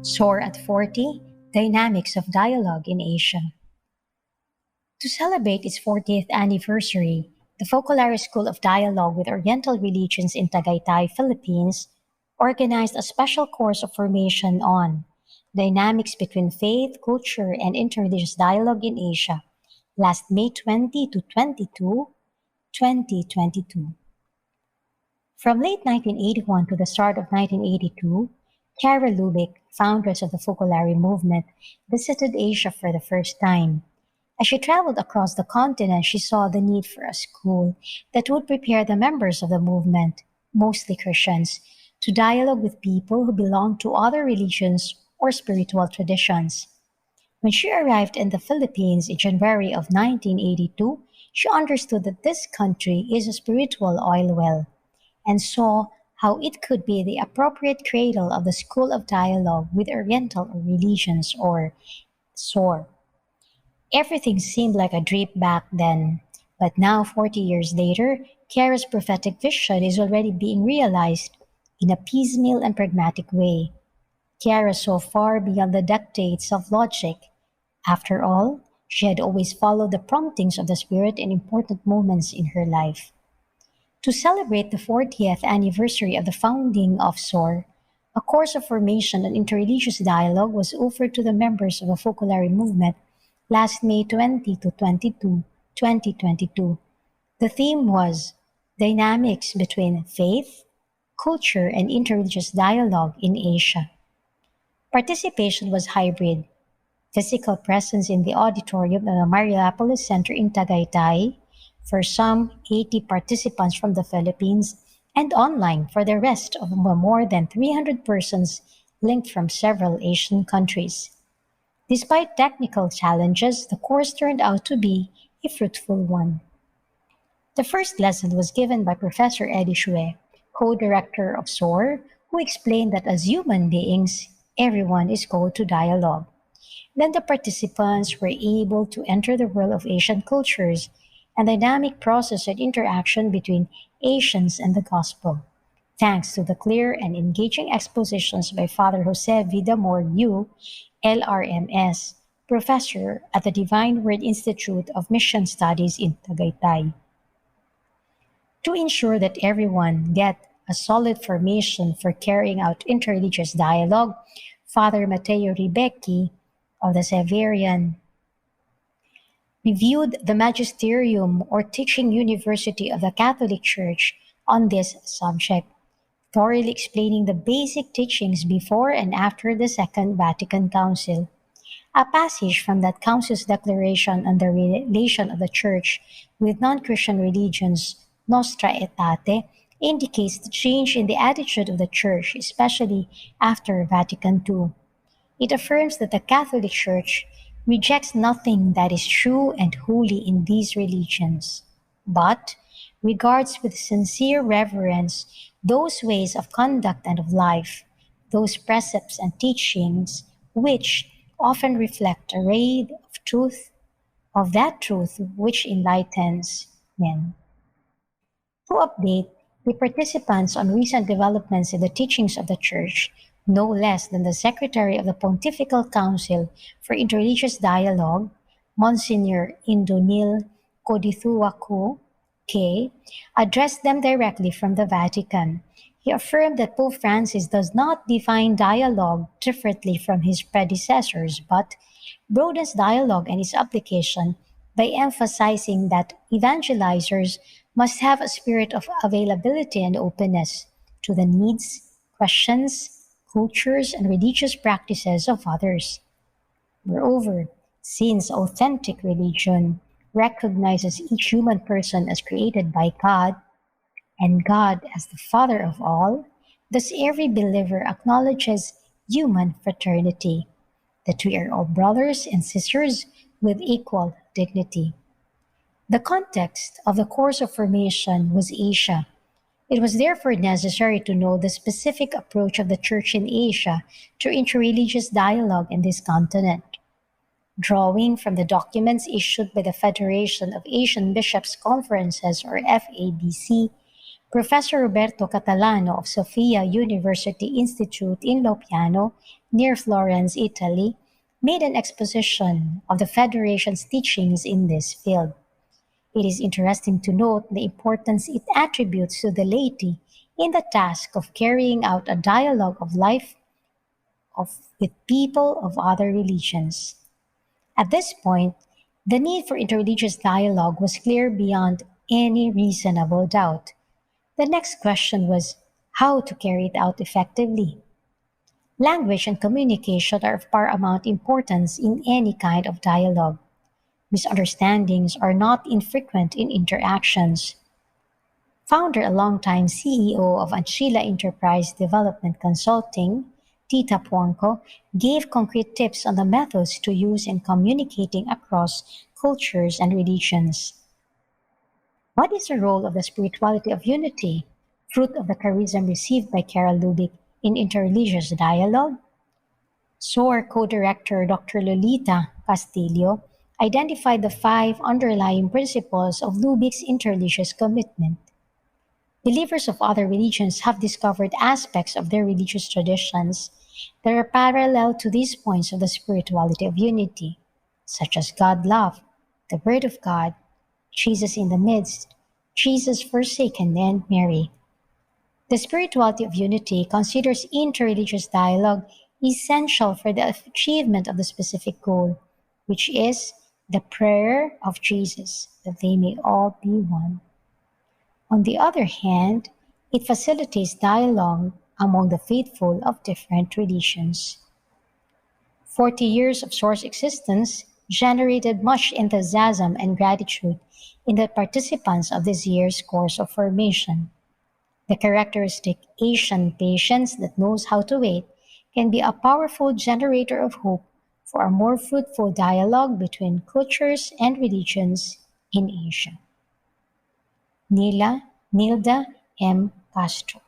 Soar at 40, Dynamics of Dialogue in Asia. To celebrate its 40th anniversary, the Focolare School of Dialogue with Oriental Religions in Tagaytay, Philippines, organized a special course of formation on Dynamics between Faith, Culture, and Interreligious Dialogue in Asia, last May 20 to 22, 2022. From late 1981 to the start of 1982, Kara Lubick, foundress of the Focolare movement, visited Asia for the first time. As she traveled across the continent, she saw the need for a school that would prepare the members of the movement, mostly Christians, to dialogue with people who belonged to other religions or spiritual traditions. When she arrived in the Philippines in January of 1982, she understood that this country is a spiritual oil well and saw how it could be the appropriate cradle of the School of Dialogue with Oriental Religions, or SOR. Everything seemed like a dream back then, but now, 40 years later, Kara's prophetic vision is already being realized in a piecemeal and pragmatic way. Kara saw far beyond the dictates of logic. After all, she had always followed the promptings of the Spirit in important moments in her life. To celebrate the 40th anniversary of the founding of SOR, a course of formation on interreligious dialogue was offered to the members of the Focolare movement last May 20 to 22, 2022. The theme was Dynamics between Faith, Culture, and Interreligious Dialogue in Asia. Participation was hybrid. Physical presence in the auditorium of the Marilapolis Center in Tagaytay for some 80 participants from the Philippines, and online for the rest of the more than 300 persons linked from several Asian countries. Despite technical challenges, the course turned out to be a fruitful one. The first lesson was given by Professor Eddie Shue, co-director of SOAR, who explained that as human beings, everyone is called to dialogue. Then the participants were able to enter the world of Asian cultures and the dynamic process and interaction between Asians and the gospel, thanks to the clear and engaging expositions by Father Jose Vidamor Yu, LRMS, professor at the Divine Word Institute of Mission Studies in Tagaytay. To ensure that everyone get a solid formation for carrying out interreligious dialogue, Father Mateo Ribecki of the Severian reviewed the magisterium or teaching university of the Catholic Church on this subject, thoroughly explaining the basic teachings before and after the Second Vatican Council. A passage from that council's declaration on the relation of the Church with non-Christian religions, Nostra Aetate, indicates the change in the attitude of the Church, especially after Vatican II. It affirms that the Catholic Church rejects nothing that is true and holy in these religions, but regards with sincere reverence those ways of conduct and of life, those precepts and teachings which often reflect a ray of truth, of that truth which enlightens men. To update the participants on recent developments in the teachings of the Church, no less than the Secretary of the Pontifical Council for Interreligious Dialogue, Monsignor Indonil Kodithuaku K., addressed them directly from the Vatican. He affirmed that Pope Francis does not define dialogue differently from his predecessors, but broadens dialogue and its application by emphasizing that evangelizers must have a spirit of availability and openness to the needs, questions, cultures, and religious practices of others. Moreover, since authentic religion recognizes each human person as created by God and God as the Father of all, thus every believer acknowledges human fraternity, that we are all brothers and sisters with equal dignity. The context of the course of formation was Asia. It was therefore necessary to know the specific approach of the Church in Asia to interreligious dialogue in this continent. Drawing from the documents issued by the Federation of Asian Bishops' Conferences, or FABC, Professor Roberto Catalano of Sofia University Institute in Lopiano, near Florence, Italy, made an exposition of the Federation's teachings in this field. It is interesting to note the importance it attributes to the laity in the task of carrying out a dialogue of life with people of other religions. At this point, the need for interreligious dialogue was clear beyond any reasonable doubt. The next question was how to carry it out effectively. Language and communication are of paramount importance in any kind of dialogue. Misunderstandings are not infrequent in interactions. Founder and longtime CEO of Anchila Enterprise Development Consulting, Tita Puanco, gave concrete tips on the methods to use in communicating across cultures and religions. What is the role of the spirituality of unity, fruit of the charism received by Carol Lubick in Interreligious Dialogue? SOAR co-director Dr. Lolita Castillo identified the five underlying principles of Lubick's interreligious commitment. Believers of other religions have discovered aspects of their religious traditions that are parallel to these points of the spirituality of unity, such as God love, the Word of God, Jesus in the midst, Jesus forsaken, and Mary. The spirituality of unity considers interreligious dialogue essential for the achievement of the specific goal, which is the prayer of Jesus, that they may all be one. On the other hand, it facilitates dialogue among the faithful of different religions. 40 years of Source existence generated much enthusiasm and gratitude in the participants of this year's course of formation. The characteristic Asian patience that knows how to wait can be a powerful generator of hope for a more fruitful dialogue between cultures and religions in Asia. Nilda M. Castro.